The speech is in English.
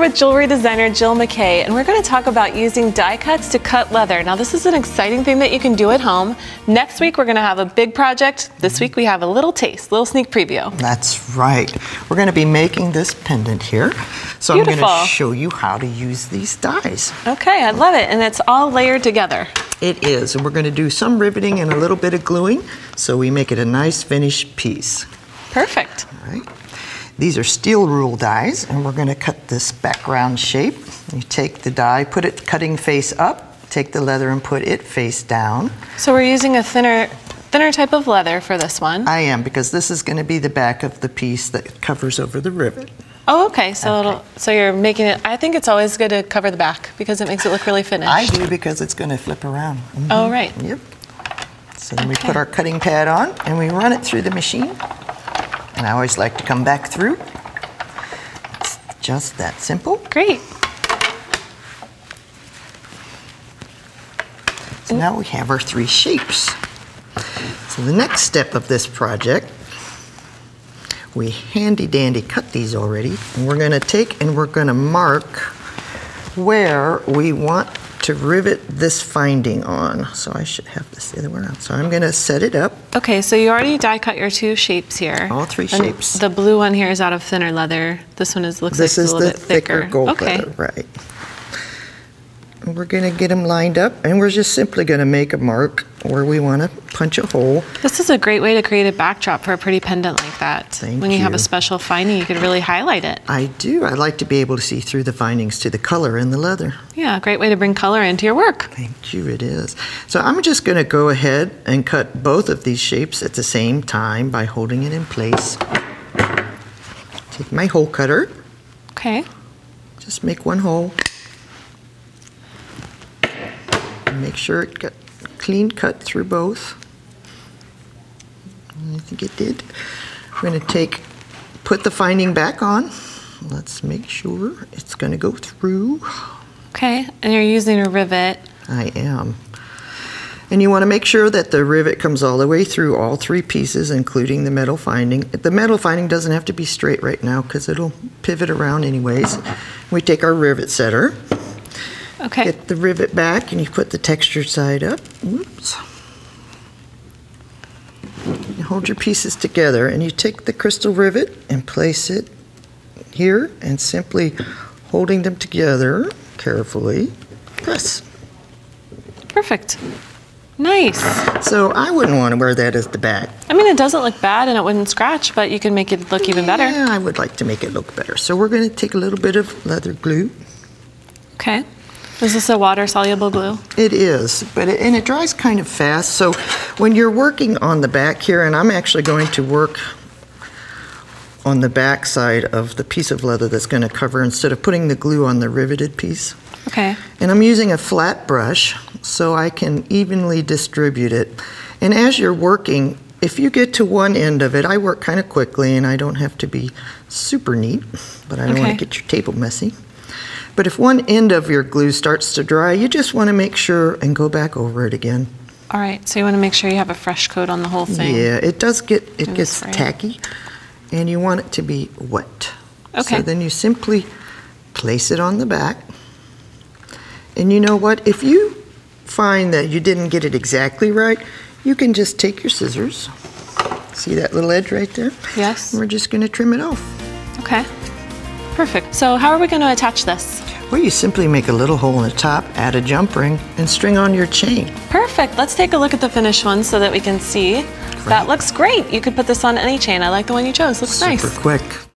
with jewelry designer Jill MacKay, and we're going to talk about using die cuts to cut leather. Now this is an exciting thing that you can do at home. Next week we're going to have a big project. This week we have a little taste, little sneak preview. That's right. We're going to be making this pendant here. So Beautiful. I'm going to show you how to use these dies. Okay, I love it, and it's all layered together. It is, and we're going to do some riveting and a little bit of gluing so we make it a nice finished piece. Perfect. All right. These are steel rule dies, and we're going to cut this background shape. You take the die, put it cutting face up, take the leather and put it face down. So we're using a thinner type of leather for this one. I am, because this is going to be the back of the piece that covers over the rivet. Oh, okay. So so you're making it. I think it's always good to cover the back because it makes it look really finished. I do, because it's going to flip around. Mm-hmm. Oh, right. Yep. So then we put our cutting pad on and we run it through the machine. And I always like to come back through. It's just that simple. Great. So now we have our 3 shapes. So the next step of this project, we handy dandy cut these already, and we're going to take and we're going to mark where we want to rivet this finding on. So I should have this the other way around. So I'm going to set it up. Okay, so you already die cut your 2 shapes here. All 3 shapes. The blue one here is out of thinner leather. This one looks like it's a little bit thicker. This is the thicker gold leather, right. And we're going to get them lined up, and we're just simply going to make a mark where we want to punch a hole. This is a great way to create a backdrop for a pretty pendant like that. When you have a special finding, you could really highlight it. I do. I like to be able to see through the findings to the color in the leather. Yeah, a great way to bring color into your work. Thank you, it is. So I'm just going to go ahead and cut both of these shapes at the same time by holding it in place. Take my hole cutter. Okay. Just make 1 hole. Make sure it got clean cut through both. I think it did. We're going to put the finding back on. Let's make sure it's going to go through. Okay, and you're using a rivet. I am. And you want to make sure that the rivet comes all the way through all 3 pieces, including the metal finding. The metal finding doesn't have to be straight right now because it'll pivot around anyways. We take our rivet setter. Okay. Get the rivet back and you put the textured side up. Oops. You hold your pieces together and you take the crystal rivet and place it here and simply holding them together carefully, press. Perfect. Nice. So I wouldn't want to wear that as the back. I mean, it doesn't look bad and it wouldn't scratch, but you can make it look even better. Yeah, I would like to make it look better. So we're going to take a little bit of leather glue. Okay. Is this a water-soluble glue? It is, and it dries kind of fast. So when you're working on the back here, and I'm actually going to work on the back side of the piece of leather that's going to cover instead of putting the glue on the riveted piece. Okay. And I'm using a flat brush so I can evenly distribute it. And as you're working, if you get to one end of it, I work kind of quickly and I don't have to be super neat, but I don't want to get your table messy. But if one end of your glue starts to dry, you just want to make sure and go back over it again. All right, so you want to make sure you have a fresh coat on the whole thing. Yeah, it does gets tacky, and you want it to be wet. Okay. So then you simply place it on the back. And you know what? If you find that you didn't get it exactly right, you can just take your scissors. See that little edge right there? Yes. And we're just going to trim it off. Okay. Perfect. So how are we going to attach this? Well, you simply make a little hole in the top, add a jump ring, and string on your chain. Perfect. Let's take a look at the finished one so that we can see. That looks great. You could put this on any chain. I like the one you chose. Looks nice. Super quick.